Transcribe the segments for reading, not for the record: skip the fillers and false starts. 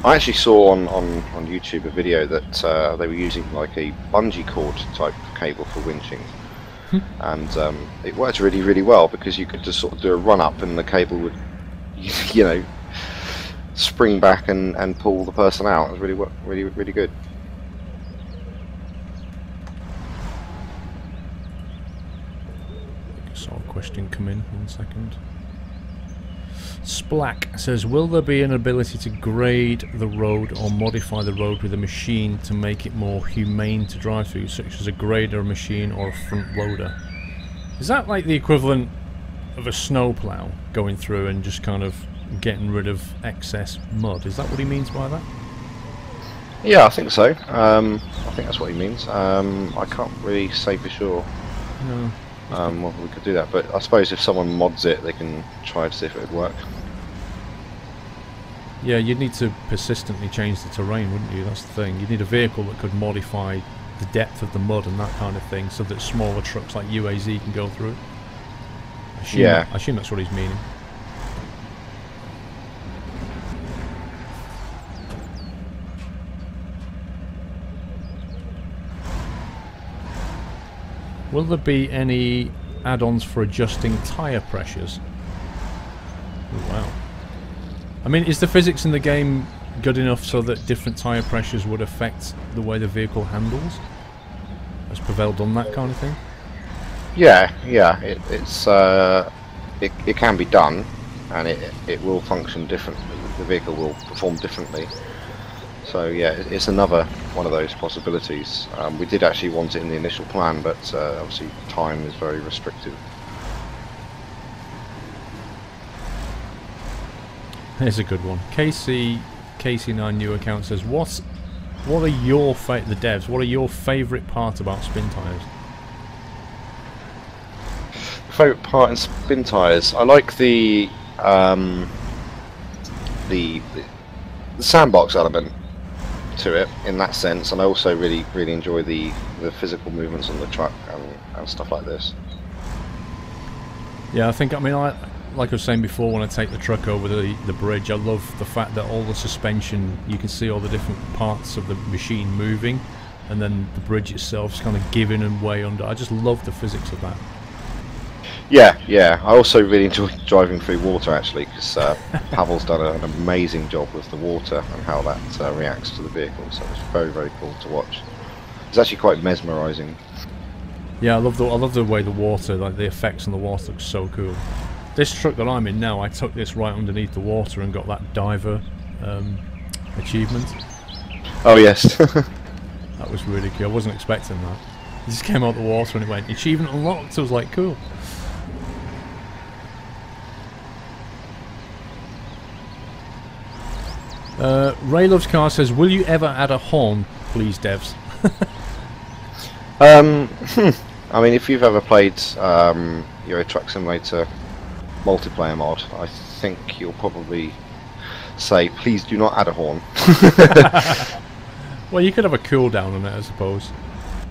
I actually saw on YouTube a video that they were using like a bungee cord type cable for winching, and it worked really well because you could just sort of do a run up and the cable would, you know, spring back and pull the person out. It was really good. Saw a question come in. 1 second. Splack says, will there be an ability to grade the road or modify the road with a machine to make it more humane to drive through, such as a grader machine or a front loader? Is that like the equivalent of a snowplow going through and just kind of getting rid of excess mud? Is that what he means by that? Yeah, I think so. I think that's what he means. I can't really say for sure. No. Well, we could do that, but I suppose if someone mods it, they can try to see if it would work. Yeah, you'd need to persistently change the terrain, wouldn't you? That's the thing. You'd need a vehicle that could modify the depth of the mud and that kind of thing, so that smaller trucks like UAZ can go through it. I assume that's what he's meaning. Will there be any add-ons for adjusting tyre pressures? Oh, wow. I mean, is the physics in the game good enough so that different tyre pressures would affect the way the vehicle handles? Has Prevail done that kind of thing? Yeah, it can be done, and it will function differently. The vehicle will perform differently. So yeah, it's another one of those possibilities. We did actually want it in the initial plan, but obviously time is very restrictive. Here's a good one. KC9 new account says, what are your the devs? What are your favourite parts about Spintires? Favourite part in Spintires, I like the sandbox element to it in that sense, and I also really enjoy the physical movements on the truck and stuff like this. Yeah, I mean, like I was saying before, when I take the truck over the bridge, I love the fact that all the suspension, you can see all the different parts of the machine moving, and then the bridge itself is kind of giving and way under. I just love the physics of that. Yeah. I also really enjoy driving through water, actually, because Pavel's done an amazing job with the water and how that reacts to the vehicle. So it's very cool to watch. It's actually quite mesmerising. Yeah, I love the way the water, like the effects on the water, looks so cool. This truck that I'm in now, I took this right underneath the water and got that diver achievement. Oh yes. That was really cool. I wasn't expecting that. It just came out the water and it went, achievement unlocked. So I was like, cool. Ray Loves Car says, will you ever add a horn, please, devs? I mean, if you've ever played Euro Truck Simulator multiplayer mod, I think you'll probably say, please do not add a horn. Well, you could have a cooldown on it, I suppose.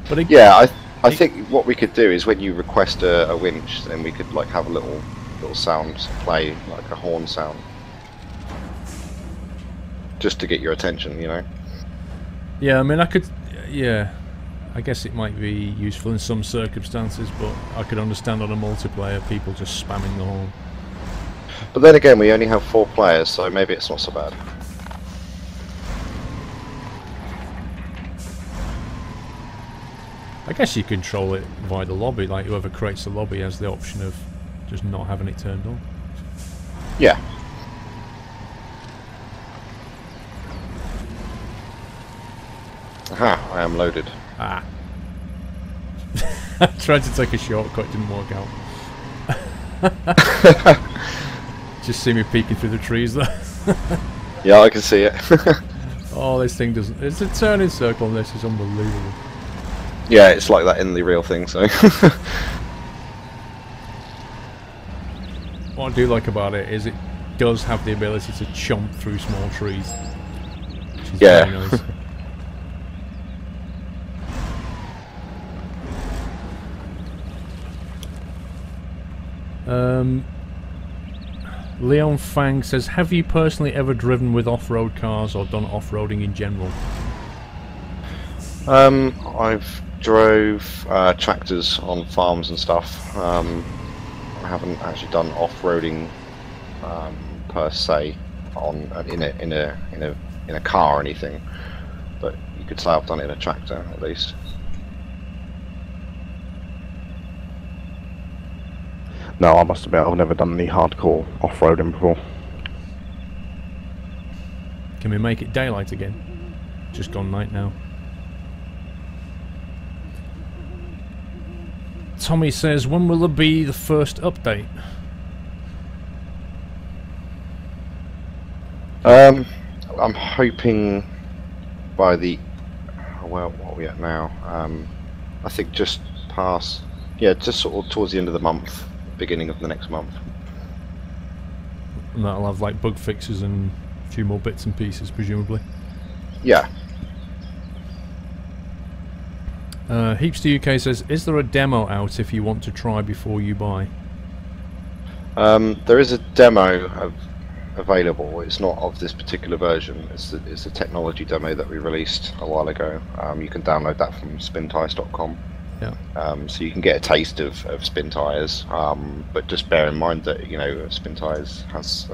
But yeah, I think what we could do is when you request a winch, then we could like have a little sound play, like a horn sound, just to get your attention, you know. Yeah, I mean, I guess it might be useful in some circumstances, but I could understand on a multiplayer people just spamming the horn. But then again, we only have 4 players, so maybe it's not so bad. I guess you control it via the lobby, like whoever creates the lobby has the option of just not having it turned on. Yeah. Aha, I am loaded. Ah. I tried to take a shortcut, didn't work out. Just see me peeking through the trees there. Yeah, I can see it. Oh, this thing doesn't... It's a turning circle on this, it's unbelievable. Yeah, it's like that in the real thing, so... What I do like about it is it does have the ability to chomp through small trees. Which is very nice. Leon Fang says, have you personally ever driven with off-road cars or done off-roading in general? I've drove tractors on farms and stuff. I haven't actually done off-roading per se on in a car or anything, but you could say I've done it in a tractor at least. No, I must admit I've never done any hardcore off-roading before. Can we make it daylight again? Just gone night now. Tommy says, when will there be the first update? I'm hoping by the... well, what are we at now? I think just past... yeah, just sort of towards the end of the month, beginning of the next month. And that'll have like bug fixes and a few more bits and pieces, presumably. Yeah. Heapster UK says, is there a demo out if you want to try before you buy? There is a demo available. It's not of this particular version. It's the technology demo that we released a while ago. You can download that from SPINTIRES.com. Yeah. So you can get a taste of SPINTIRES, but just bear in mind that SPINTIRES has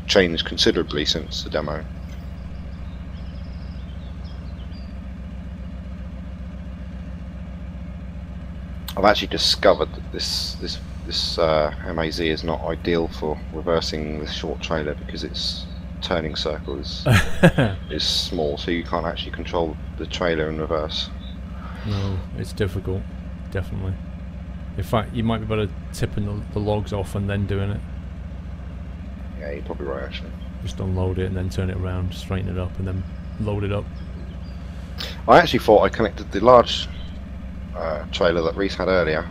changed considerably since the demo. I've actually discovered that this MAZ is not ideal for reversing this short trailer because its turning circle is small, so you can't actually control the trailer in reverse. No, it's difficult, definitely. In fact, you might be better tipping the logs off and then doing it. Yeah, you're probably right actually. Just unload it and then turn it around, straighten it up and then load it up. I actually thought I connected the large trailer that Reece had earlier.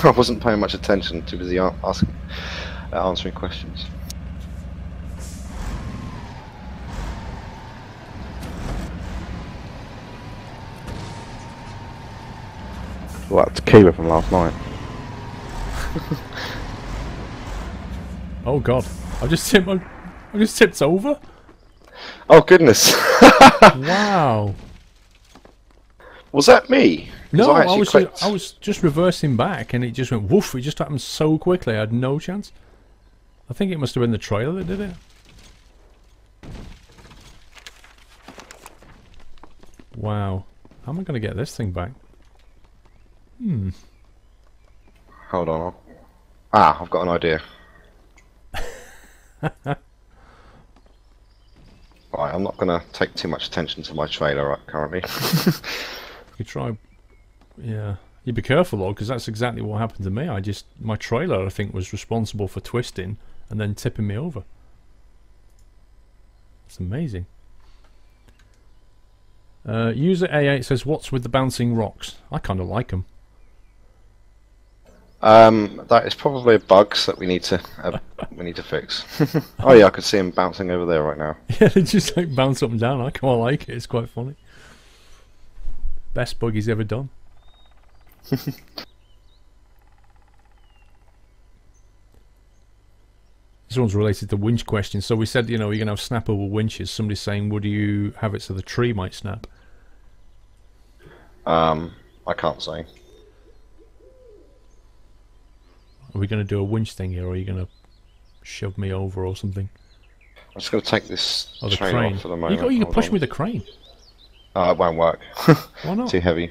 I wasn't paying much attention, too busy answering questions. Well, that's tequila from last night. Oh god, I just tipped over. Oh goodness! Wow. Was that me? No, I was just reversing back and it just went woof. It just happened so quickly. I had no chance. I think it must have been the trailer that did it. Wow. How am I going to get this thing back? Hold on. I've got an idea. Right, I'm not going to take too much attention to my trailer currently. You try, yeah. You be careful though, because that's exactly what happened to me. My trailer, I think, was responsible for twisting and then tipping me over. It's amazing. User A8 says, "What's with the bouncing rocks?" I kind of like them. That is probably a bug that we need to fix. Oh yeah, I can see him bouncing over there right now. Yeah, they just like bounce up and down. I quite like it. It's quite funny. Best bug he's ever done. This one's related to winch questions. So we said, you're going to have snappable winches. Somebody's saying, would you have it so the tree might snap? I can't say. Are we going to do a winch thing here, or are you going to shove me over or something? I'm just going to take this train crane off for the moment. You can push me with the crane. It won't work. Why not? Too heavy.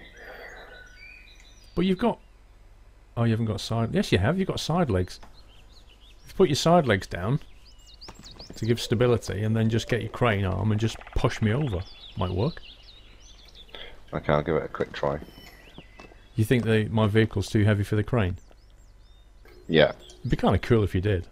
But you've got... Oh, you haven't got side... Yes, you have. You've got side legs. If you put your side legs down to give stability, and then just get your crane arm and just push me over, might work. Okay, I'll give it a quick try. You think my vehicle's too heavy for the crane? Yeah. It'd be kind of cool if you did.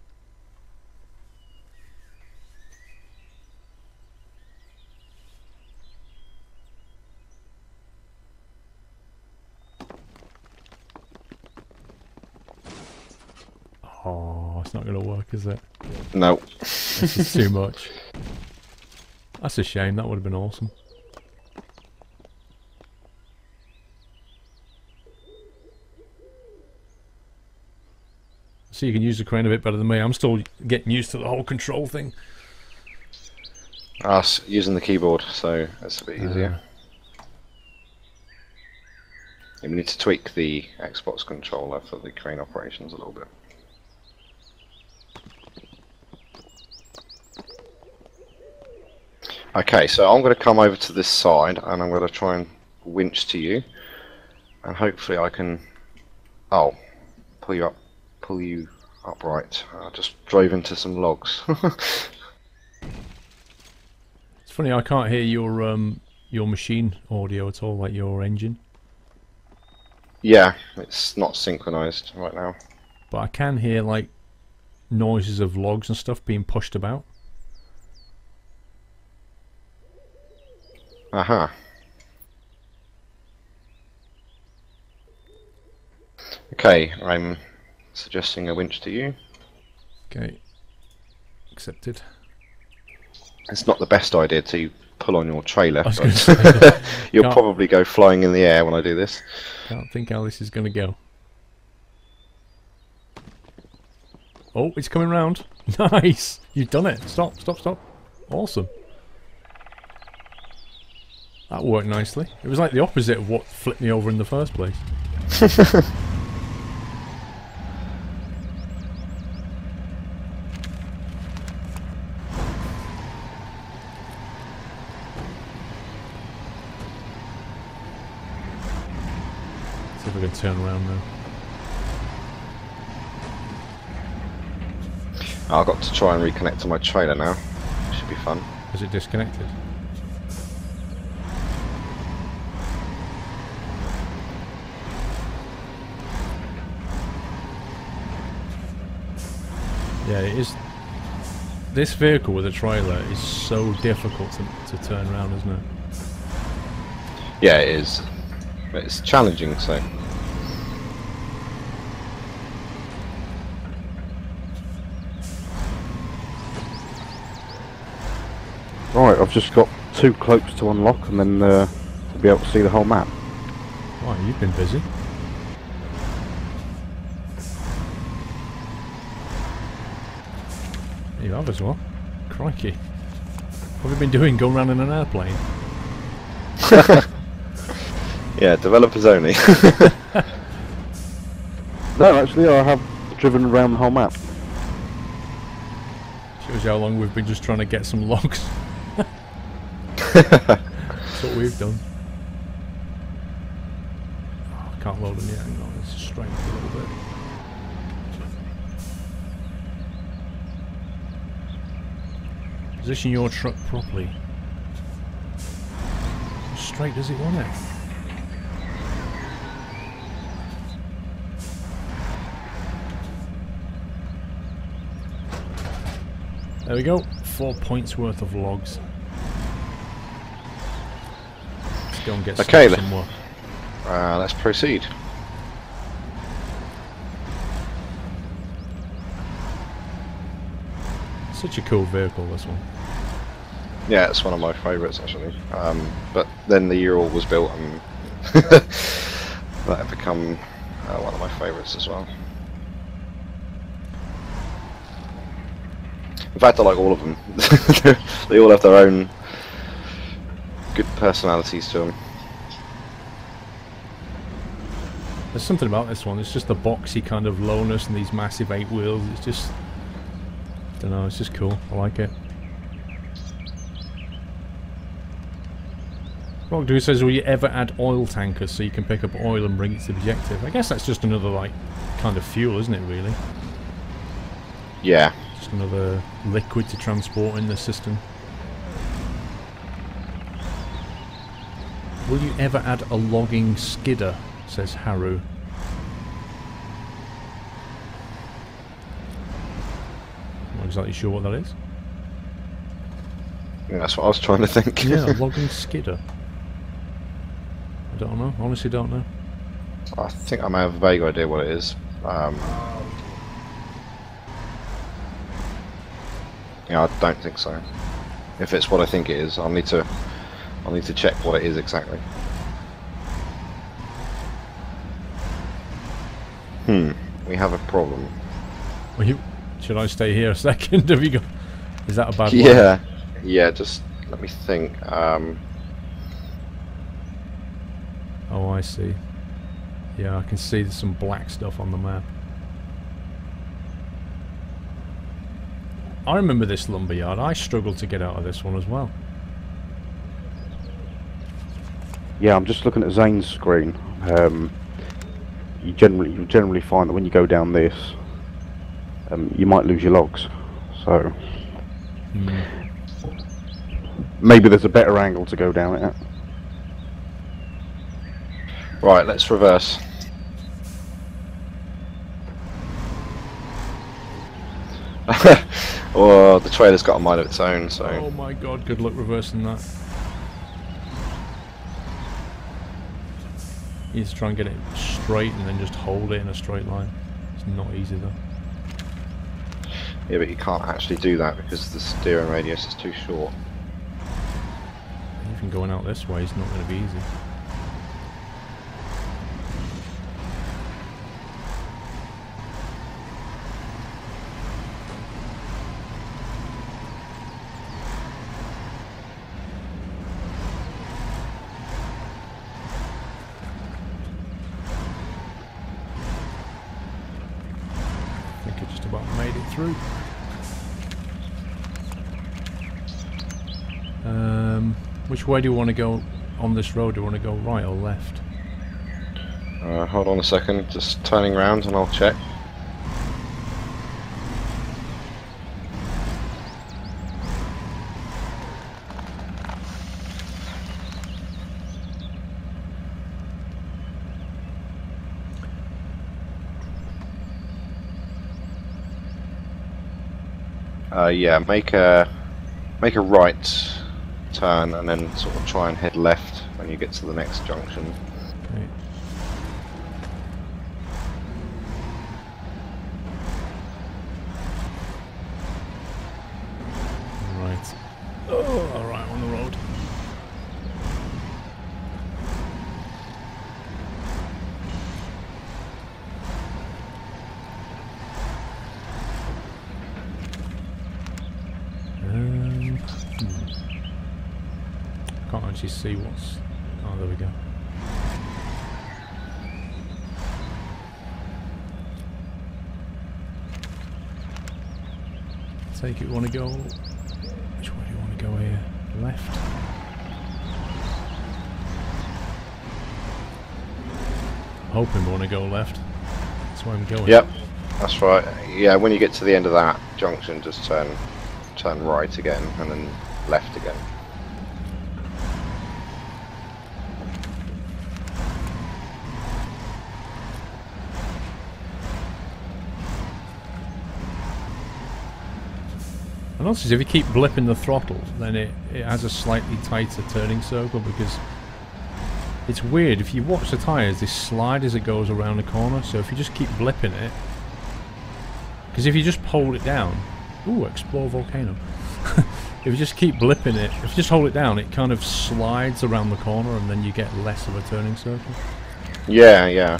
Oh, it's not going to work, is it? No. This is too much. That's a shame. That would have been awesome. See, you can use the crane a bit better than me. I'm still getting used to the whole control thing. Us using the keyboard, so that's a bit easier. We need to tweak the Xbox controller for the crane operations a little bit. Okay, so I'm going to come over to this side and I'm going to try and winch to you, and hopefully I can pull you upright. I just drove into some logs. It's funny, I can't hear your machine audio at all, like your engine. Yeah, it's not synchronized right now. But I can hear like noises of logs and stuff being pushed about. Aha. Okay, I'm suggesting a winch to you. Okay. Accepted. It's not the best idea to pull on your trailer. I was gonna say, You'll probably go flying in the air when I do this. Can't think how this is going to go. Oh, it's coming round. Nice! You've done it. Stop, stop, stop. Awesome. That worked nicely. It was like the opposite of what flipped me over in the first place. See if I can turn around now. I've got to try and reconnect to my trailer now. Should be fun. Is it disconnected? Yeah, it is. This vehicle with a trailer is so difficult to turn around, isn't it? Yeah, it is. But it's challenging, so. Right, I've just got 2 cloaks to unlock and then to be able to see the whole map. Right, you've been busy. You have as well. Crikey. What have you been doing? Going around in an airplane? Yeah, developers only. No, actually I have driven around the whole map. Shows you how long we've been just trying to get some logs. That's what we've done. Oh, I can't load them yet. Hang on, let's straighten it a little bit. Position your truck properly. How straight does it want it? There we go. 4 points worth of logs. Let's go and get Okay, some more. Let's proceed. Such a cool vehicle, this one. Yeah, it's one of my favourites actually. But then the Ural was built and that had become one of my favourites as well. In fact, I like all of them. They all have their own good personalities to them. There's something about this one. It's just the boxy kind of lowness and these massive 8 wheels. It's just, I don't know. It's just cool. I like it. Rockdoo says, will you ever add oil tankers so you can pick up oil and bring it to the objective? I guess that's just another like kind of fuel, isn't it? Really? Yeah. Just another liquid to transport in the system. Will you ever add a logging skidder? Says Haru. Not exactly sure what that is. Yeah, that's what I was trying to think. Yeah, a logging skidder. I don't know. Honestly, don't know. I think I may have a vague idea what it is. Yeah, I don't think so. If it's what I think it is, I'll need to check what it is exactly. We have a problem. Well, should I stay here a second? Have you got? Is that a bad? Yeah, yeah. Just let me think. Oh, I see. Yeah, I can see there's some black stuff on the map. I remember this lumberyard. I struggled to get out of this one as well. Yeah, I'm just looking at Zane's screen. You generally find that when you go down this, you might lose your logs. So maybe there's a better angle to go down it at. Right, let's reverse. Well, the trailer's got a mind of its own, so... Oh my god, good luck reversing that. You just try and get it straight and then just hold it in a straight line. It's not easy though. Yeah, but you can't actually do that because the steering radius is too short. Even going out this way is not going to be easy. Through. Which way do you want to go on this road? Do you want to go right or left? Hold on a second, just turning around and I'll check. Yeah, make a right turn and then sort of try and head left when you get to the next junction. Okay. Right. Oh, alright, on the road. Can't actually see what's... Oh, there we go. Take it, want to go... Which way do you want to go here? Left? Hoping we want to go left. That's where I'm going. Yep, that's right. Yeah, when you get to the end of that junction, just turn right again and then left again. And also, if you keep blipping the throttle, then it has a slightly tighter turning circle, because it's weird. If you watch the tyres, they slide as it goes around the corner, so if you just keep blipping it... Because if you just hold it down... Ooh, explore volcano. If you just keep blipping it, if you just hold it down, it kind of slides around the corner and then you get less of a turning circle. Yeah, yeah.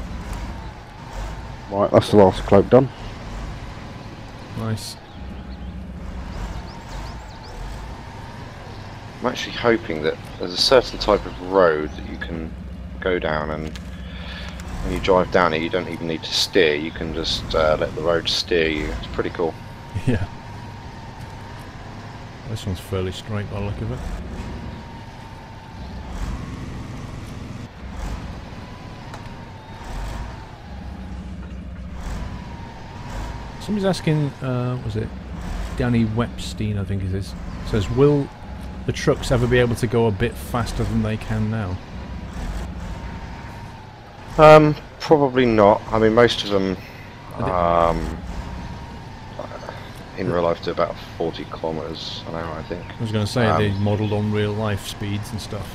Right, that's the last cloak done. Nice. I'm actually hoping that there's a certain type of road that you can go down, and when you drive down it you don't even need to steer, you can just let the road steer you. It's pretty cool. Yeah. This one's fairly straight by the look of it. Somebody's asking, was it Danny Wepstein, I think it is, says, will the trucks ever be able to go a bit faster than they can now? Probably not. I mean, most of them in real life do about 40 kilometers an hour, I think. I was going to say, they modelled on real life speeds and stuff.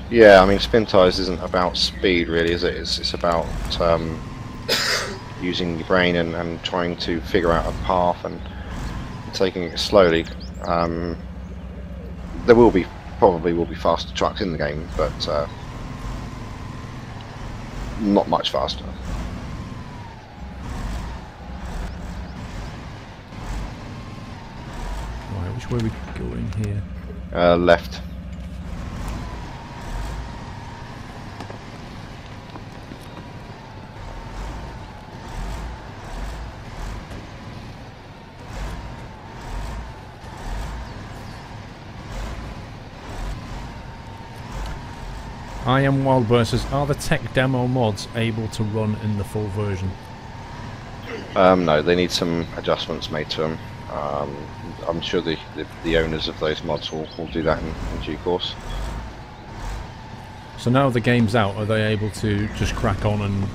Yeah, I mean, SPINTIRES isn't about speed really, is it? It's about using your brain and trying to figure out a path and taking it slowly. There probably will be faster trucks in the game, but not much faster. Which way are we going here? Left. I am Wildburst says, are the tech demo mods able to run in the full version? No, they need some adjustments made to them. I'm sure the owners of those mods will do that in due course. So now the game's out, are they able to just crack on and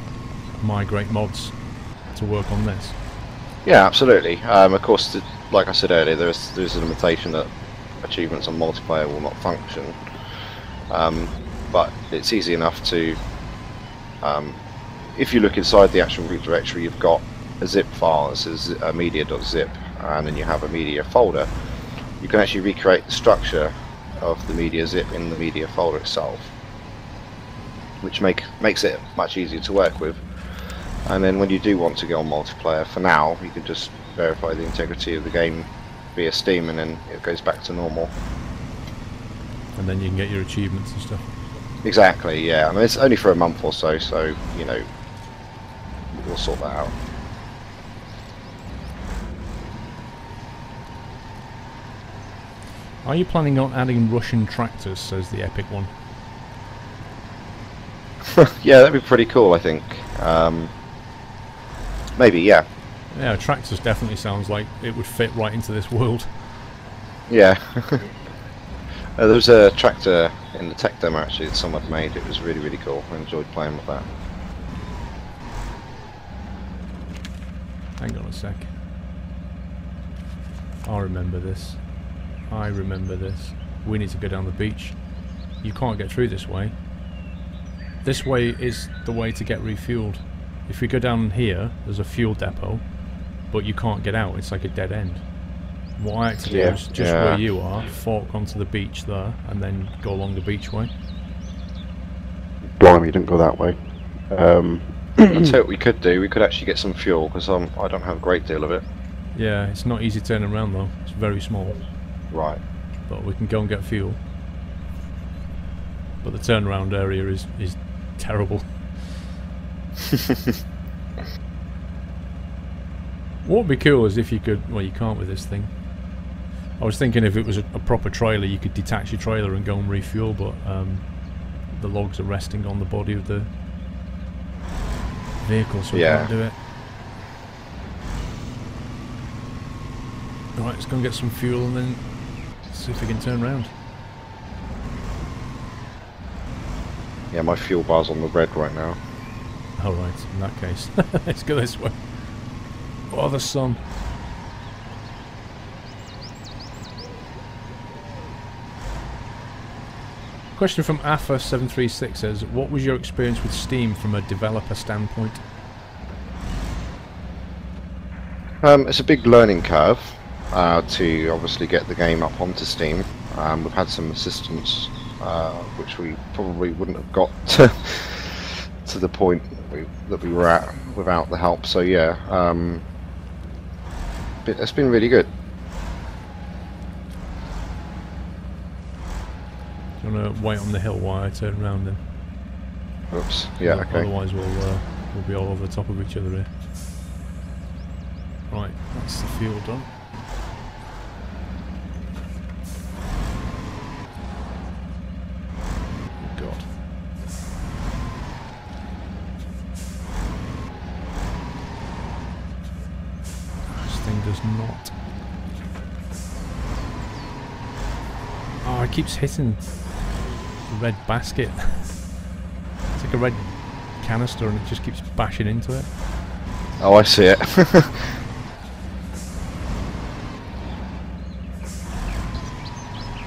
migrate mods to work on this? Yeah, absolutely. Of course, like I said earlier, there's a limitation that achievements on multiplayer will not function. But it's easy enough to, if you look inside the actual root directory, you've got a zip file that says media.zip, and then you have a media folder. You can actually recreate the structure of the media zip in the media folder itself, which makes it much easier to work with. And then when you do want to go on multiplayer, for now, you can just verify the integrity of the game via Steam, and then it goes back to normal. And then you can get your achievements and stuff. Exactly, yeah. I mean, it's only for a month or so, so, you know, we'll sort that out. Are you planning on adding Russian tractors, says the Epic one? Yeah, that'd be pretty cool, I think. Maybe, yeah. Yeah, tractors definitely sounds like it would fit right into this world. Yeah. There was a tractor in the tech demo actually that someone made. It was really, really cool. I enjoyed playing with that. Hang on a sec. I remember this. I remember this. We need to go down the beach. You can't get through this way. This way is the way to get refueled. If we go down here, there's a fuel depot, but you can't get out. It's like a dead end. What I had to do is just where you are, fork onto the beach there, and then go along the beachway. Blimey, you didn't go that way. I'll tell you what we could do. We could actually get some fuel, because I don't have a great deal of it. Yeah, it's not easy turning around though. It's very small. Right. But we can go and get fuel. But the turnaround area is terrible. What would be cool is if you could... Well, you can't with this thing. I was thinking if it was a proper trailer, you could detach your trailer and go and refuel, but the logs are resting on the body of the vehicle, so we can't do it. Right, let's go and get some fuel and then see if we can turn around. Yeah, my fuel bar's on the red right now. Alright, in that case. Let's go this way. Oh, the sun. Question from AFA736 says, what was your experience with Steam from a developer standpoint? It's a big learning curve to obviously get the game up onto Steam. We've had some assistance which we probably wouldn't have got to the point that we were at without the help, so yeah, it's been really good. Do you want to wait on the hill while I turn around then? Oops, yeah, okay. Otherwise we'll be all over the top of each other here. Right, that's the fuel done. God. This thing does not. Oh, it keeps hitting the red basket. It's like a red canister and it just keeps bashing into it. Oh, I see it.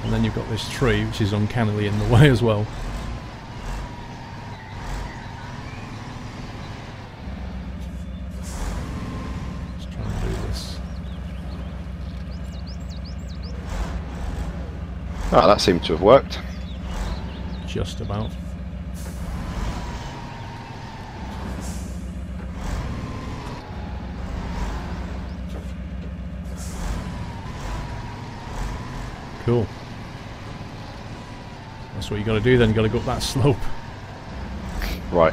And then you've got this tree which is uncannily in the way as well. Let's try and do this. Oh, that seemed to have worked. Just about. Cool. That's what you got to do then. You got to go up that slope. Right.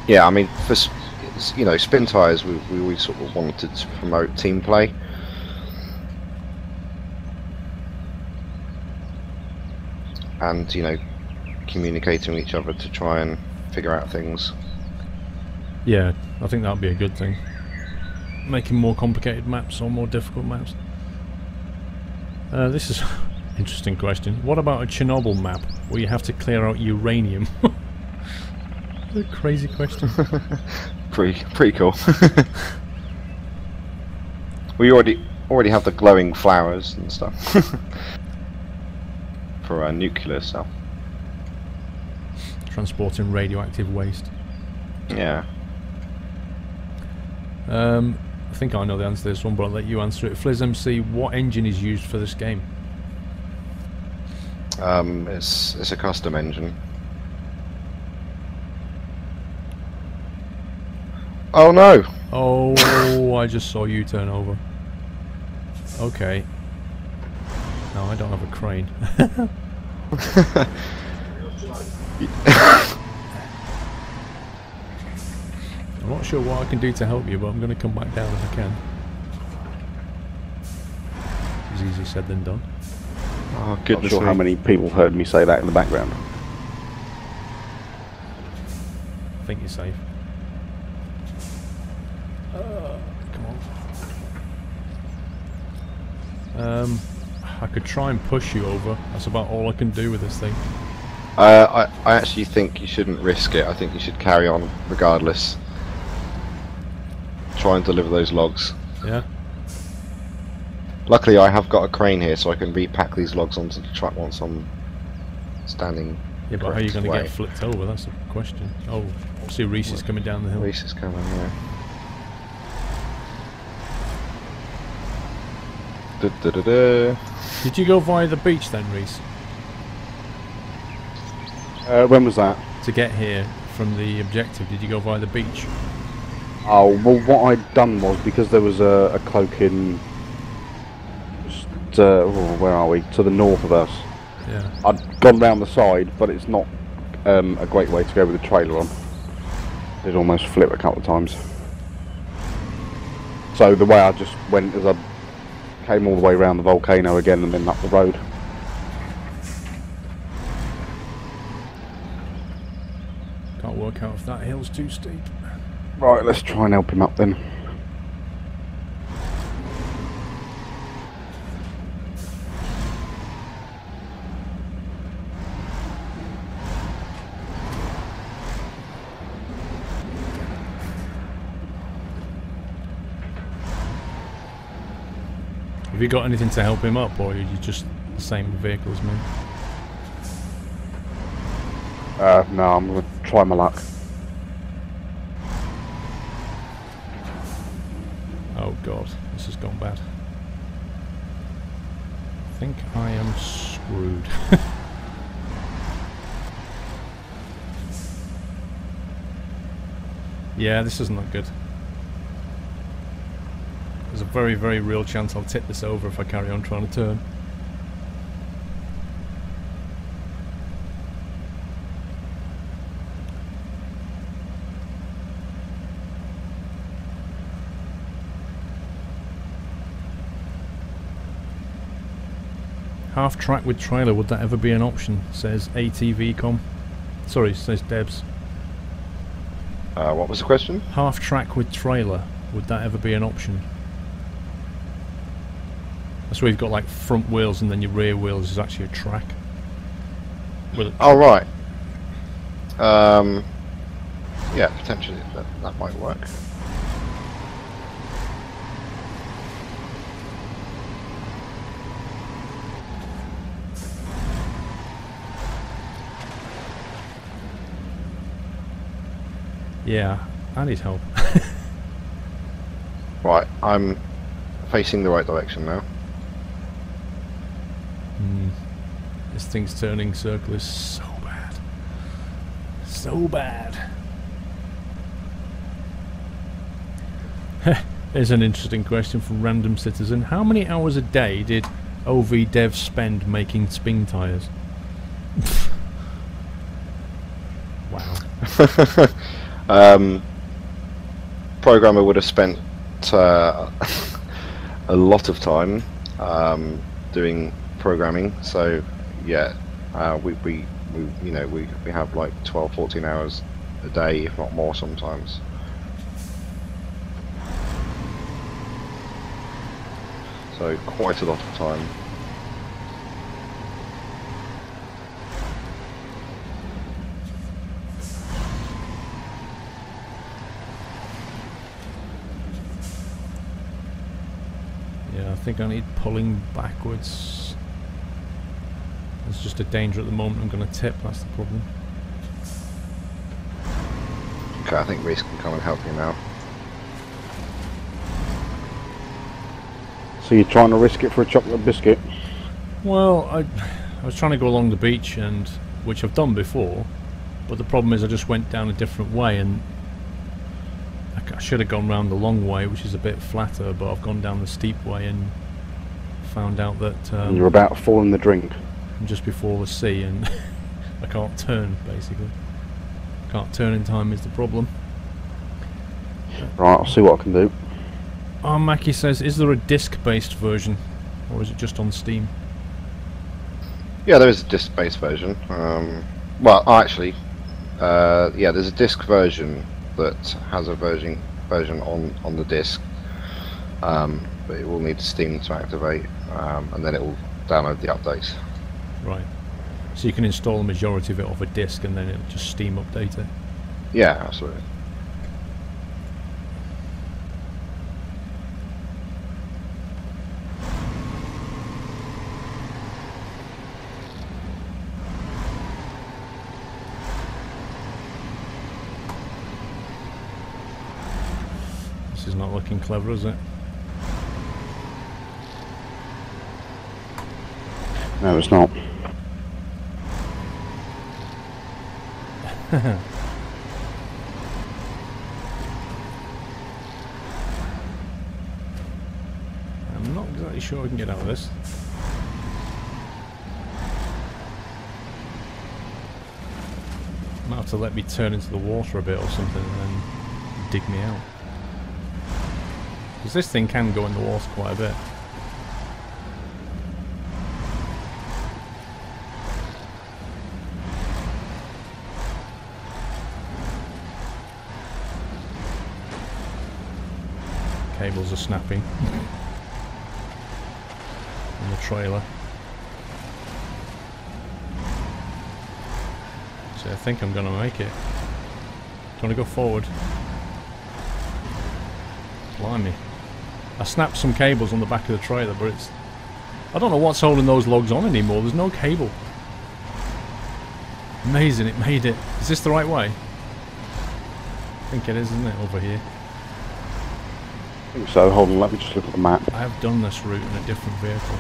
Yeah, I mean, for you know, SPINTIRES, we always sort of wanted to promote team play. And, you know, communicating with each other to try and figure out things. Yeah, I think that would be a good thing. Making more complicated maps or more difficult maps. This is an interesting question. What about a Chernobyl map where you have to clear out uranium? What a crazy question. pretty cool. We already have the glowing flowers and stuff for our nuclear stuff. Transporting radioactive waste. Yeah. I think I know the answer to this one, but I'll let you answer it. FlizzMC, what engine is used for this game? It's a custom engine. Oh no! Oh, I just saw you turn over. Okay. No, I don't have a crane. I'm not sure what I can do to help you, but I'm going to come back down if I can. It's easier said than done. Oh Not goodness sure me. how many people heard me say that in the background. I think you're safe. Come on. I could try and push you over. That's about all I can do with this thing. I actually think you shouldn't risk it. I think you should carry on regardless. Try and deliver those logs. Yeah? Luckily I have got a crane here so I can repack these logs onto the truck once I'm standing. Yeah, but how are you going to correct get flipped over? That's the question. Oh, see Reece is coming down the hill. Reece is coming, yeah. Da, da, da, da. Did you go via the beach then, Reece? When was that? To get here from the objective, did you go via the beach? Oh, well, what I'd done was, because there was a cloak in... where are we? To the north of us. Yeah. I'd gone round the side, but it's not a great way to go with the trailer on. It almost flipped a couple of times. So the way I just went is I came all the way around the volcano again and then up the road. Can't work out if that hill's too steep. Right, let's try and help him up then. Have you got anything to help him up, or are you just the same vehicle as me? No, I'm going to try my luck. Oh god, this has gone bad. I think I am screwed. Yeah, this doesn't look good. There's a very, very real chance I'll tip this over if I carry on trying to turn. Half track with trailer, would that ever be an option? Says ATVcom. Sorry, says Debs. What was the question? Half track with trailer, would that ever be an option? That's where you've got like front wheels and then your rear wheels is actually a track. Oh right. Yeah, potentially that might work. Yeah, I need help. Right, I'm facing the right direction now. This thing's turning circle is so bad. So bad. Here's an interesting question from Random Citizen. How many hours a day did Oovee devs spend making spin tires? Wow. Programmer would have spent a lot of time doing programming. So yeah, we have like 12-14 hours a day, if not more sometimes. So quite a lot of time. Yeah, I think I need pulling backwards. There's just a danger at the moment I'm going to tip, that's the problem. Okay, I think Reece can come and help you now. So you're trying to risk it for a chocolate biscuit? Well, I was trying to go along the beach, and which I've done before, but the problem is I just went down a different way, and I should have gone round the long way, which is a bit flatter, but I've gone down the steep way and found out that And you're about to fall in the drink. I'm just before the sea, and I can't turn, basically. Can't turn in time is the problem. Right, I'll see what I can do. Mackie says, is there a disc-based version, or is it just on Steam? Yeah, there is a disc-based version. Well, actually, yeah, there's a disc version that has a version on the disc, but it will need Steam to activate, and then it will download the updates. Right. So you can install the majority of it off a disc, and then it'll just Steam update it. Yeah, absolutely. This is not looking clever, is it? No, it's not. I'm not exactly sure I can get out of this. Might have to let me turn into the water a bit or something and then dig me out. Because this thing can go in the water quite a bit. Cables are snapping in the trailer. So I think I'm gonna make it. Do you want to go forward? Blimey. I snapped some cables on the back of the trailer, but it's... I don't know what's holding those logs on anymore. There's no cable. Amazing, it made it. Is this the right way? I think it is, isn't it, over here? I think so. Hold on, let me just look at the map. I have done this route in a different vehicle.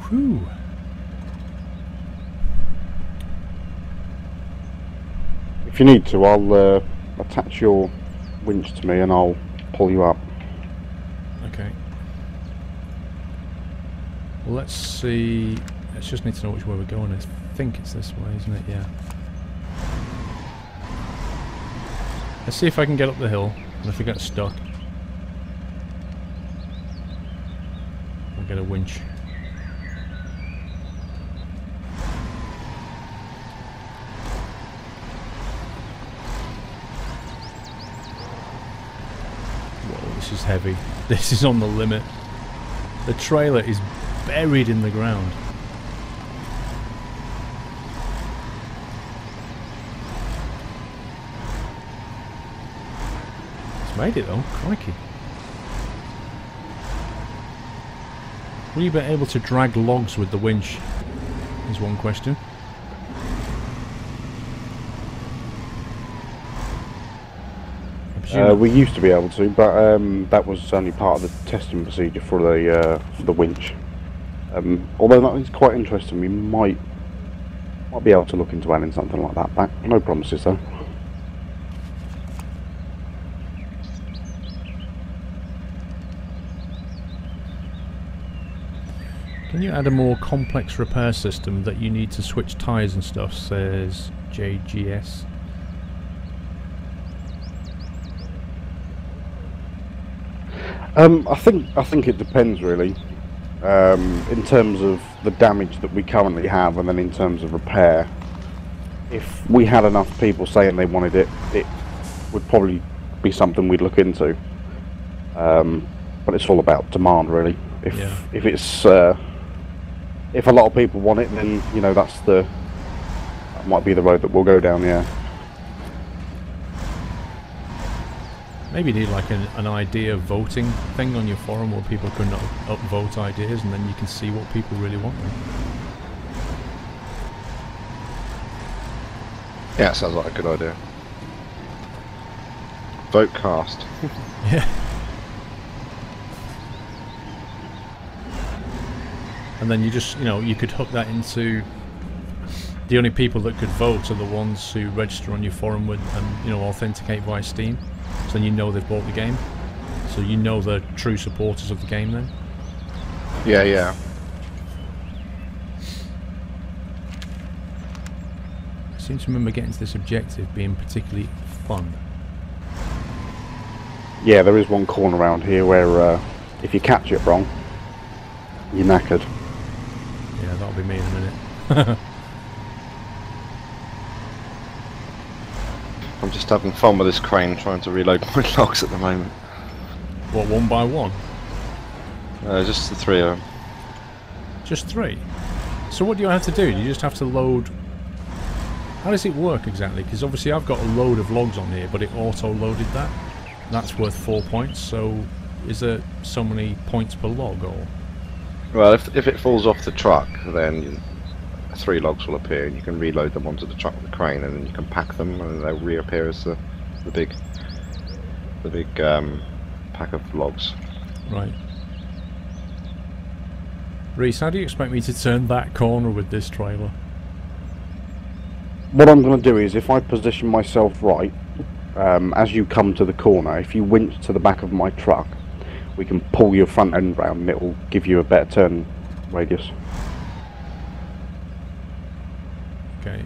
Whew. If you need to, I'll attach your winch to me and I'll pull you up. Okay. Well, let's see. Let's just need to know which way we're going. I think it's this way, isn't it? Yeah. Let's see if I can get up the hill, and if we get stuck, we'll get a winch. Whoa, this is heavy. This is on the limit. The trailer is buried in the ground. Made it though, crikey. Will you be able to drag logs with the winch? Is one question. We used to be able to, but that was only part of the testing procedure for the winch. Although that is quite interesting, we might be able to look into adding something like that back. No promises though. Can you add a more complex repair system that you need to switch tyres and stuff, says JGS? I think it depends really, in terms of the damage that we currently have, and then in terms of repair. If we had enough people saying they wanted it, it would probably be something we'd look into. But it's all about demand really. If it's if a lot of people want it, then you know that might be the road that we'll go down. Yeah. Maybe you need like an idea voting thing on your forum where people can upvote ideas, and then you can see what people really want. Yeah, sounds like a good idea. Vote cast. Yeah. And then you just, you know, you could hook that into the only people that could vote are the ones who register on your forum with and, you know, authenticate via Steam. So then you know they've bought the game. So you know they're true supporters of the game then. Yeah, yeah. I seem to remember getting to this objective being particularly fun. Yeah, there is one corner around here where if you catch it wrong, you're knackered. Yeah, that'll be me in a minute. I'm just having fun with this crane, trying to reload my logs at the moment. What, one by one? Just the 3 of them. Just 3? So what do you have to do? Do you just have to load... How does it work exactly? Because obviously I've got a load of logs on here, but it auto-loaded that. That's worth 4 points, so is there so many points per log, or...? Well, if it falls off the truck, then 3 logs will appear, and you can reload them onto the truck with the crane, and then you can pack them, and they'll reappear as the big pack of logs. Right. Reece, how do you expect me to turn that corner with this trailer? What I'm going to do is, if I position myself right, as you come to the corner, if you winch to the back of my truck, we can pull your front end round and it will give you a better turn radius. Okay.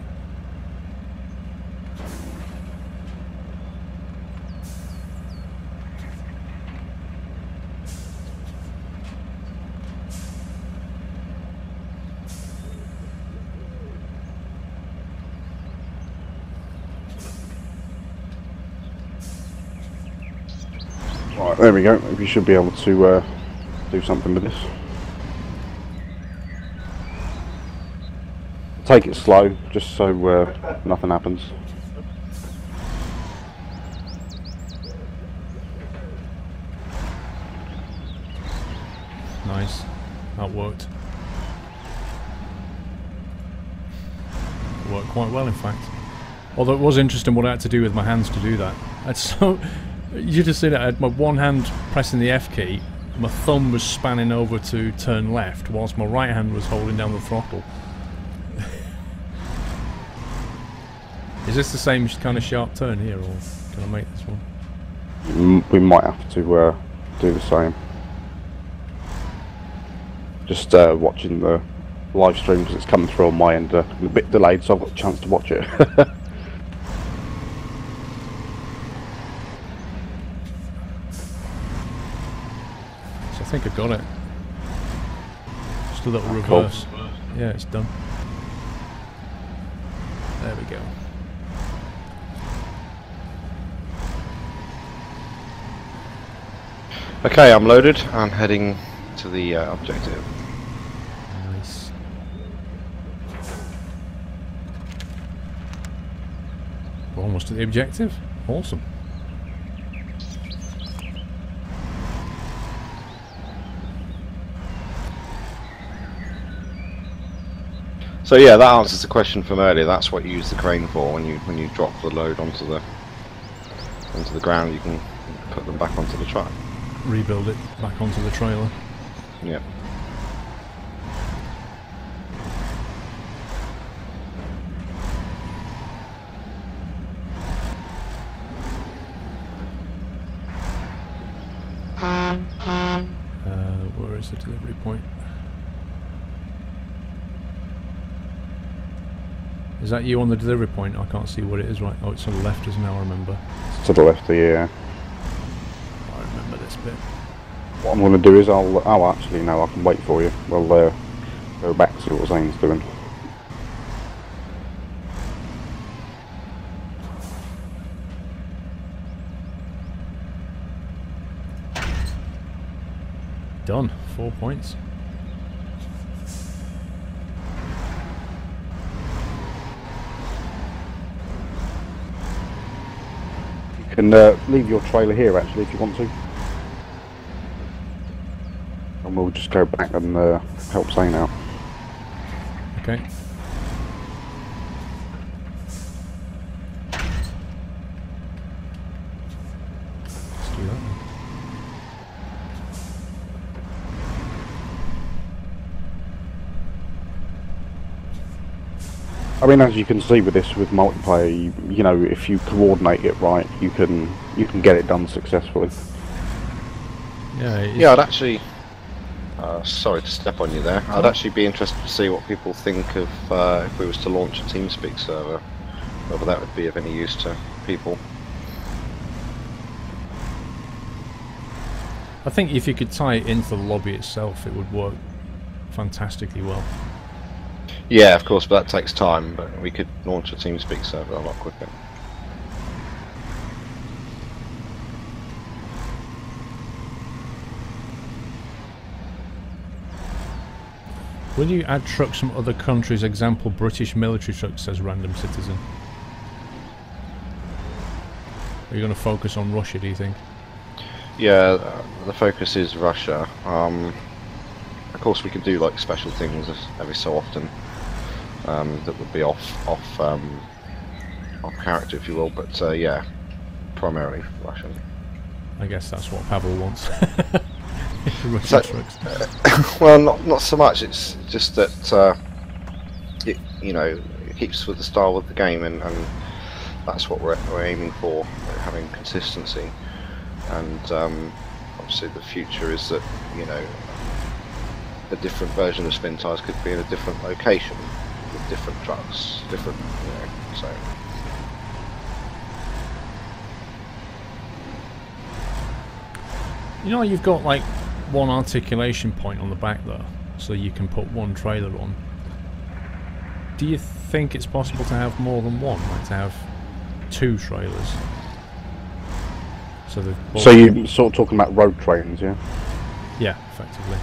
Right, there we go. You should be able to do something with this. Take it slow, just so nothing happens. Nice. That worked. It worked quite well, in fact. Although it was interesting what I had to do with my hands to do that. That's so... You just see that I had my one hand pressing the F key, my thumb was spanning over to turn left, whilst my right hand was holding down the throttle. Is this the same kind of sharp turn here, or can I make this one? We might have to do the same. Just watching the live stream because it's coming through on my end, a bit delayed, so I've got a chance to watch it. I think I got it. Just a little reverse. Cool. Yeah, it's done. There we go. Okay, I'm loaded. I'm heading to the objective. Nice. We're almost at the objective. Awesome. So yeah, that answers the question from earlier. That's what you use the crane for. When you drop the load onto the ground, you can put them back onto the truck. Rebuild it back onto the trailer. Yeah. Where is the delivery point? Is that you on the delivery point? I can't see what it is right. Oh, it's on the left, isn't it? I remember. It's to the left, yeah. I remember this bit. What I'm going to do is oh, actually, no, I can wait for you. We'll go back to see what Zane's doing. Done. 4 points. You can leave your trailer here, actually, if you want to. And we'll just go back and help Zane out. Okay. Let's do that then. I mean, as you can see with this, with multiplayer, you know, if you coordinate it right, you can get it done successfully. Yeah. Yeah, I'd actually. Sorry to step on you there. I'd actually be interested to see what people think of if we was to launch a TeamSpeak server. Whether that would be of any use to people. I think if you could tie it into the lobby itself, it would work fantastically well. Yeah, of course, but that takes time. But we could launch a TeamSpeak server a lot quicker. Will you add trucks from other countries? Example, British military trucks, says Random Citizen. Are you going to focus on Russia, do you think? Yeah, the focus is Russia. Of course, we can do like special things every so often that would be off character, if you will. But yeah, primarily Russian. I guess that's what Pavel wants. Russian So, trucks. well, not so much. It's just that it, you know, it keeps with the style of the game, and that's what we're aiming for, having consistency. And obviously, the future is that, you know, a different version of SPINTIRES could be in a different location with different trucks, different, you know. So. You know, you've got like one articulation point on the back there, so you can put one trailer on. Do you think it's possible to have more than one, like to have two trailers? So you're sort of talking about road trains, yeah? Yeah, effectively.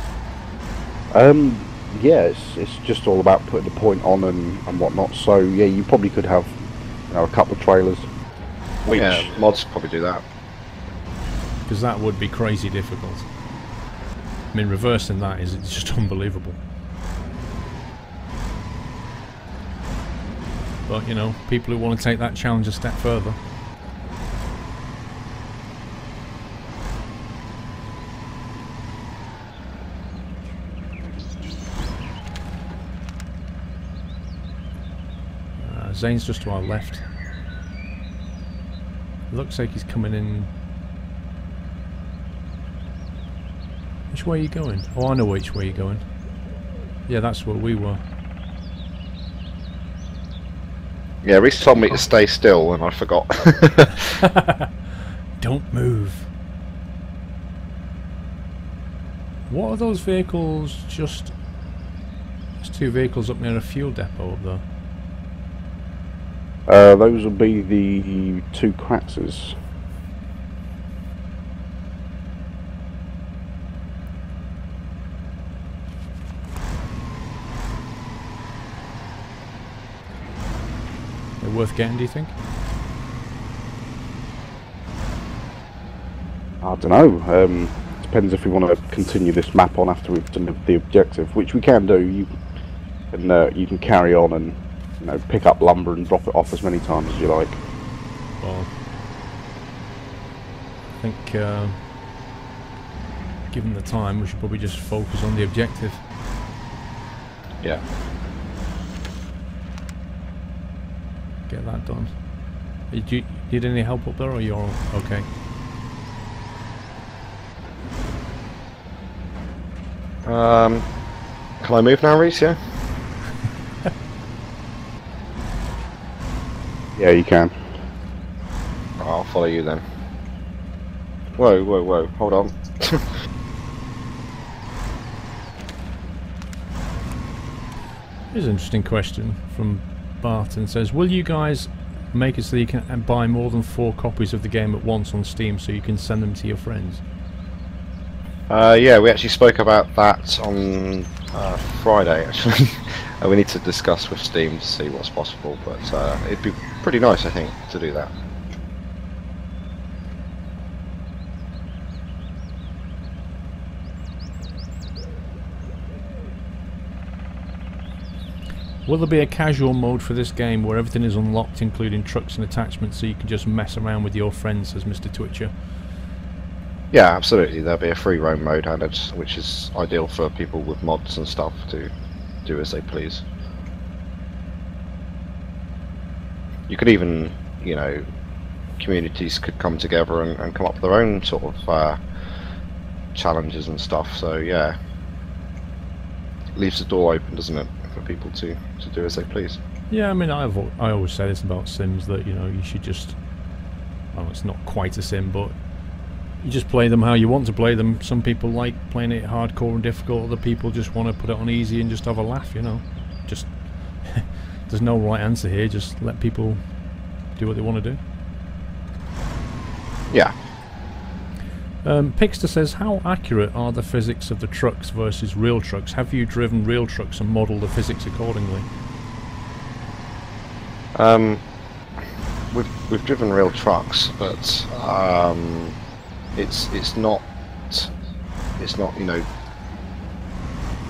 Yeah, it's just all about putting the point on and whatnot. So yeah, you probably could have, you know, a couple of trailers. Which, yeah, mods probably do that. Because that would be crazy difficult. I mean, reversing that is just unbelievable. But, you know, people who want to take that challenge a step further. Zane's just to our left. Looks like he's coming in. Which way are you going? Oh, I know which way you're going. Yeah, that's where we were. Yeah, Reece told me to stay still, and I forgot. Don't move. What are those vehicles? Just there's two vehicles up near a fuel depot up there. Those will be the two Kratzes. They're worth getting, do you think? I don't know. Depends if we want to continue this map on after we've delivered the objective, which we can do. You can carry on and, you know, pick up lumber and drop it off as many times as you like. Well, I think given the time, we should probably just focus on the objective. Yeah. Get that done. Did you need any help up there, or you're okay? Can I move now, Reece? Yeah. Yeah, you can. I'll follow you then. Whoa, whoa, whoa! Hold on. Here's an interesting question from Barton. Says, will you guys make it so you can buy more than 4 copies of the game at once on Steam so you can send them to your friends? Yeah, we actually spoke about that on Friday, actually. We need to discuss with Steam to see what's possible, but it'd be pretty nice, I think, to do that. Will there be a casual mode for this game where everything is unlocked, including trucks and attachments, so you can just mess around with your friends, says Mr. Twitcher? Yeah, absolutely. There'll be a free roam mode added, which is ideal for people with mods and stuff to do as they please. You could even, you know, communities could come together and come up with their own sort of challenges and stuff, so yeah. Leaves the door open, doesn't it, for people to do as they please. Yeah, I mean, I always say this about Sims, that, you know, you should just... Well, it's not quite a sim, but you just play them how you want to play them. Some people like playing it hardcore and difficult, other people just want to put it on easy and just have a laugh, you know. Just... there's no right answer here, just let people do what they want to do. Yeah. Pixter says, how accurate are the physics of the trucks versus real trucks? Have you driven real trucks and modelled the physics accordingly? We've driven real trucks, but it's not you know,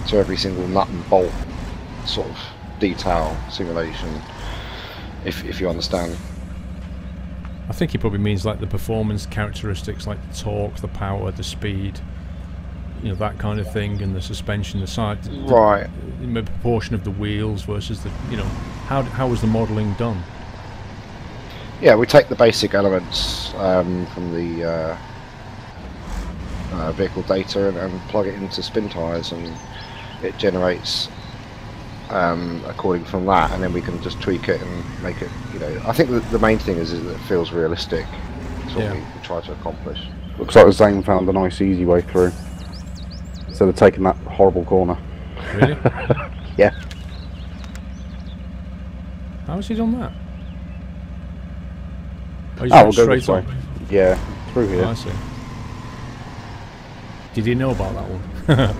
to every single nut and bolt sort of detail simulation, if you understand. I think he probably means like the performance characteristics, like the torque, the power, the speed, you know, that kind of thing, and the suspension, the side, right? The proportion of the wheels versus the, you know, how was the modelling done? Yeah, we take the basic elements from the vehicle data and plug it into SPINTIRES, and it generates according from that, and then we can just tweak it and make it, you know, I think the main thing is that it feels realistic. That's what we try to accomplish. Looks like Zane found a nice easy way through instead of taking that horrible corner. Really? Yeah. How has he done that? Oh, we'll go this way. Yeah, through here. Oh, I see. Did you know about that one?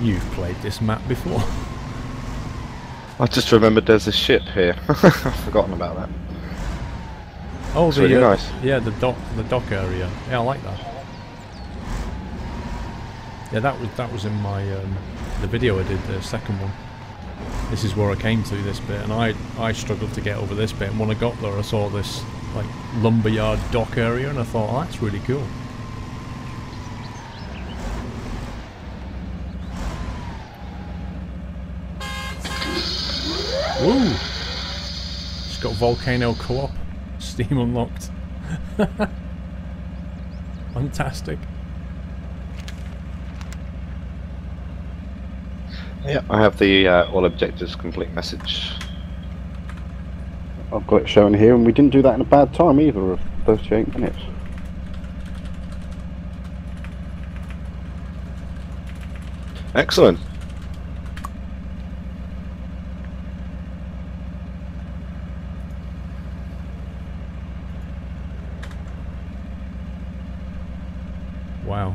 You've played this map before. I just remembered there's a ship here. I've forgotten about that. Oh, it's really nice. Yeah, the dock area. Yeah, I like that. Yeah, that was in my the video I did, the second one. This is where I came to this bit, and I struggled to get over this bit. And when I got there, I saw this like lumberyard dock area, and I thought, oh, that's really cool. Woo! It's got volcano co-op. Steam unlocked. Fantastic. Yeah, I have the all objectives complete message. I've got it showing here, and we didn't do that in a bad time either, of 38 minutes. Excellent. Wow,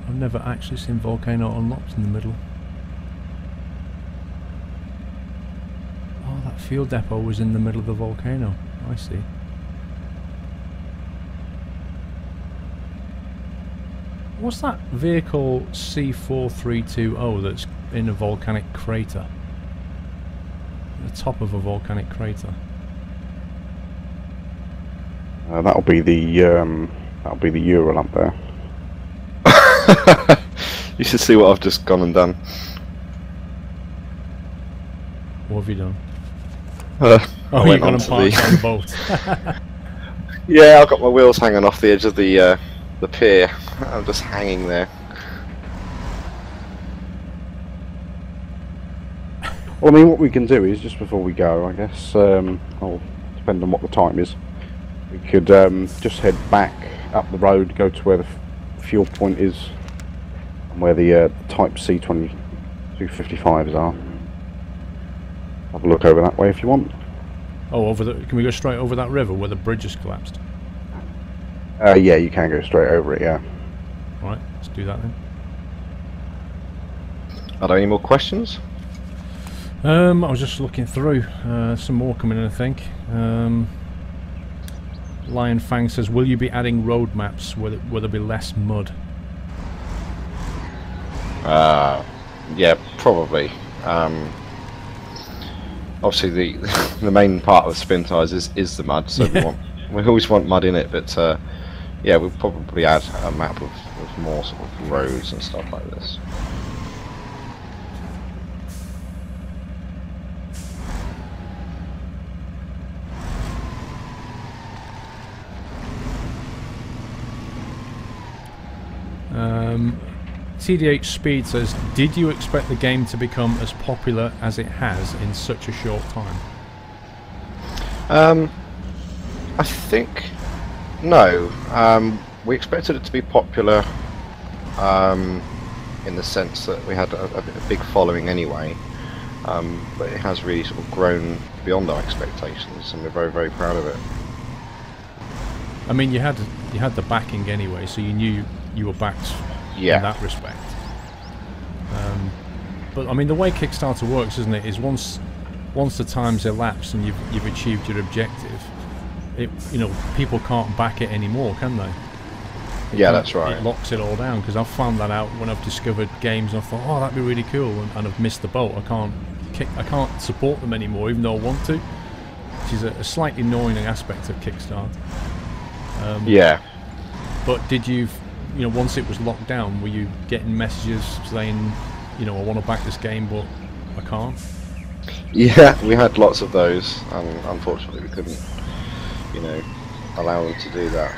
I've never actually seen volcano unlocked in the middle. Oh, that fuel depot was in the middle of the volcano. I see. What's that vehicle C4320 that's in a volcanic crater? At the top of a volcanic crater. That'll be the Ural up there. You should see what I've just gone and done. What have you done? Oh, you've gone and parked on the boat. Yeah, I've got my wheels hanging off the edge of the pier. I'm just hanging there. Well, I mean, what we can do is, just before we go, I guess, I'll depend on what the time is, we could just head back up the road, go to where the fuel point is, and where the Type C 2255s are. Have a look over that way if you want. Oh, can we go straight over that river where the bridge has collapsed? Yeah, you can go straight over it, yeah. Alright, let's do that then. Are there any more questions? I was just looking through. Some more coming in, I think. Lion Fang says, will you be adding road maps? Will there be less mud? Yeah, probably. Obviously, the main part of Spintires is the mud, so we always want mud in it. But yeah, we'll probably add a map of more sort of roads and stuff like this. TDH Speed says, did you expect the game to become as popular as it has in such a short time? I think no. We expected it to be popular in the sense that we had a big following anyway, but it has really sort of grown beyond our expectations, and we're very, very proud of it. I mean, you had the backing anyway, so you knew you were backed in that respect. But I mean, the way Kickstarter works, isn't it, is once the time's elapsed and you've achieved your objective, people can't back it anymore, can they? Yeah, that's right. It locks it all down, because I've found that out when I've discovered games and I thought, oh, that'd be really cool, and I've missed the boat. I can't support them anymore, even though I want to, which is a slightly annoying aspect of Kickstarter. Yeah. But did you, once it was locked down, were you getting messages saying, I want to back this game, but I can't? Yeah, we had lots of those, and unfortunately we couldn't, allow them to do that.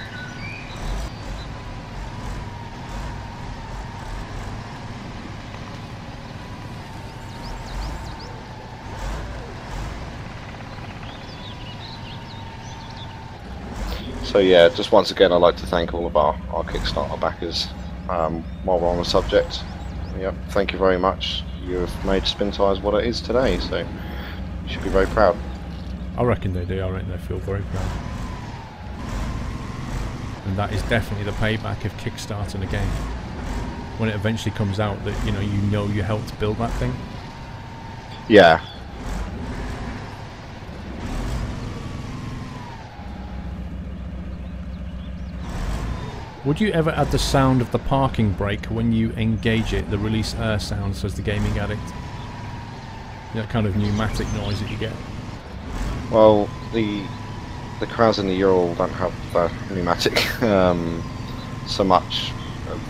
So yeah, just once again I'd like to thank all of our Kickstarter backers. While we're on the subject, yep, thank you very much. You have made Spintires what it is today, so you should be very proud. I reckon they do. I reckon they feel very proud. And that is definitely the payback of kickstarting a game. When it eventually comes out that you helped build that thing. Yeah. Would you ever add the sound of the parking brake when you engage it, the release air sound, says the gaming addict? That kind of pneumatic noise that you get. Well, the crowds in the Ural don't have the pneumatic so much.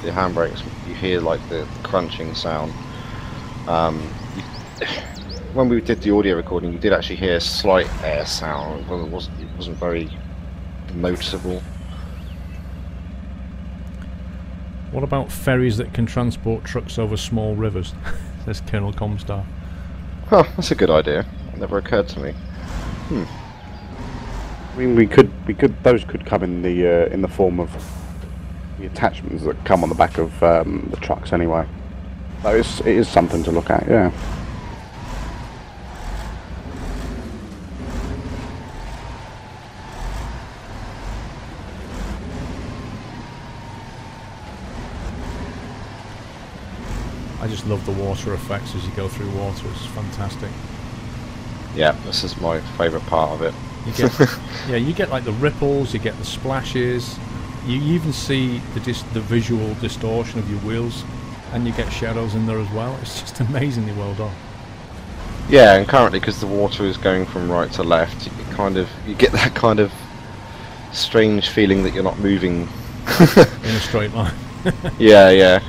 The handbrakes, you hear like the crunching sound. When we did the audio recording, you did actually hear a slight air sound. It wasn't very noticeable. What about ferries that can transport trucks over small rivers? Says Colonel Comstar. Huh, that's a good idea. It never occurred to me. I mean, those could come in the form of the attachments that come on the back of the trucks anyway. So it is something to look at, yeah. I just love the water effects as you go through water. It's fantastic. Yeah, this is my favourite part of it. You get like the ripples, you get the splashes, you even see the visual distortion of your wheels, and you get shadows in there as well. It's just amazingly well done. Yeah, and currently because the water is going from right to left, you get that kind of strange feeling that you're not moving in a straight line. Yeah.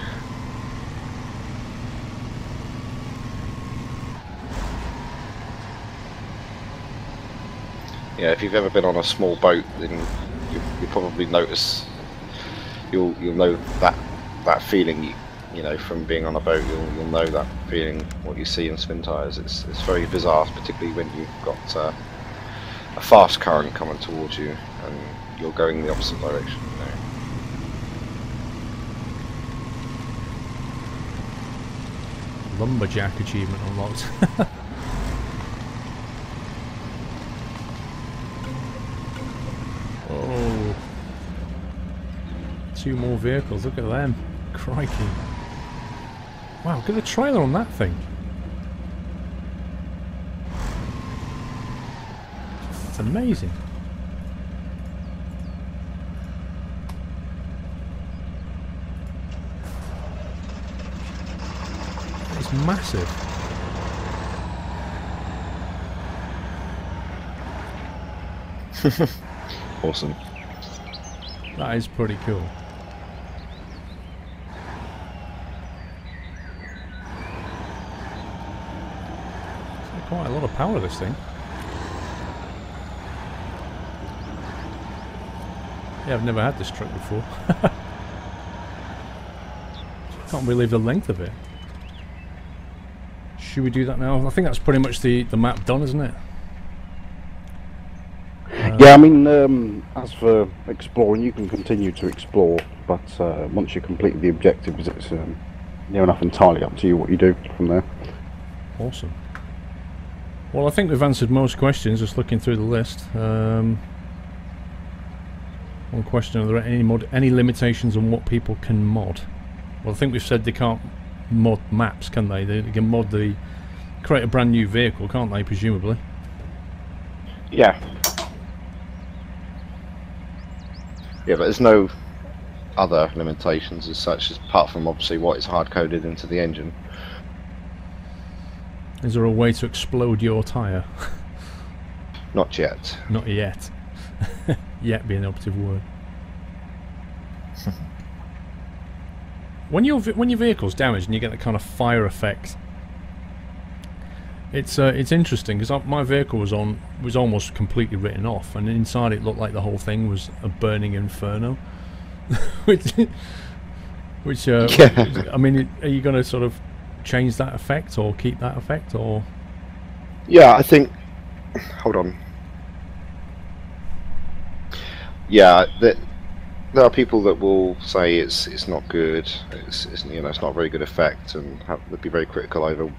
Yeah, if you've ever been on a small boat, then you probably notice you'll know that feeling. You know, from being on a boat, you'll know that feeling. What you see in SPINTIRES, it's very bizarre, particularly when you've got a fast current coming towards you and you're going the opposite direction. You know. Lumberjack achievement unlocked. Oh, 2 more vehicles. Look at them. Crikey. Wow, look at the trailer on that thing. That's amazing. It's massive. Awesome. That is pretty cool. Quite a lot of power, this thing. Yeah, I've never had this truck before. Can't believe the length of it. Should we do that now? I think that's pretty much the map done, isn't it? Yeah, I mean, as for exploring, you can continue to explore, but once you complete the objectives, it's near enough entirely up to you what you do from there. Awesome. Well, I think we've answered most questions, just looking through the list. One question, are there any limitations on what people can mod? Well, I think we've said they can't mod maps, can they? They can create a brand new vehicle, can't they, presumably? Yeah. Yeah, but there's no other limitations as such, apart from obviously what is hard-coded into the engine. Is there a way to explode your tyre? Not yet. Not yet. Yet being an operative word. When your vehicle's damaged and you get that kind of fire effect, it's interesting because my vehicle was almost completely written off, and inside it looked like the whole thing was a burning inferno. which Yeah. I mean, are you going to sort of change that effect or keep that effect, or? Yeah, I think. Hold on. Yeah, there are people that will say it's not good. It's it's not a very good effect, and would be very critical over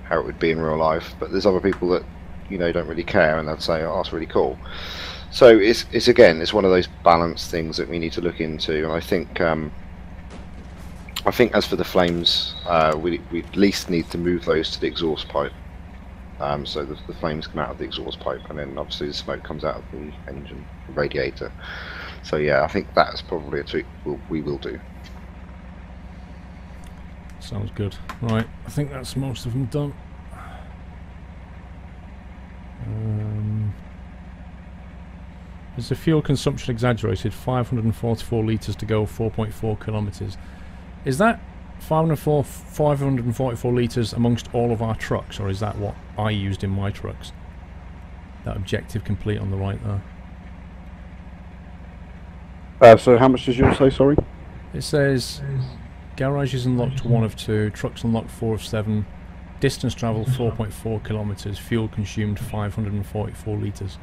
how it would be in real life. But there's other people that don't really care, and they'd say, "Oh, it's really cool." So it's one of those balance things that we need to look into, and I think as for the flames, we at least need to move those to the exhaust pipe, so the flames come out of the exhaust pipe, and then obviously the smoke comes out of the engine radiator. So yeah, I think that's probably a trick we will do. Sounds good. Right, I think that's most of them done. Is the fuel consumption exaggerated? 544 litres to go, 4.4 kilometres. Is that 544 litres amongst all of our trucks, or is that what I used in my trucks? That objective complete on the right there. So how much does yours say, sorry? It says garages unlocked 1 of 2, trucks unlocked 4 of 7, distance travel 4.4 kilometres, fuel consumed 544 litres.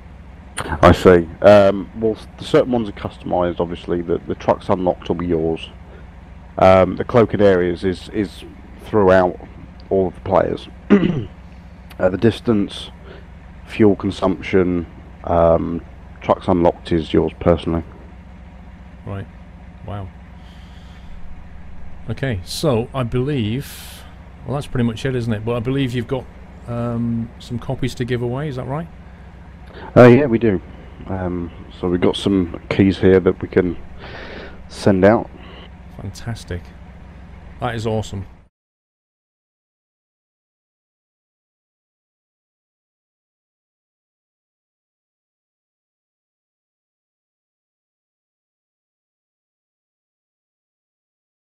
I see. Well, the certain ones are customised, obviously. The trucks unlocked will be yours. The cloaked areas is throughout all of the players. The distance, fuel consumption, trucks unlocked is yours personally. Right. Wow. Okay, so I believe, well, that's pretty much it, isn't it? But I believe you've got some copies to give away, is that right? Yeah, we do. So we've got some keys here that we can send out. Fantastic. That is awesome.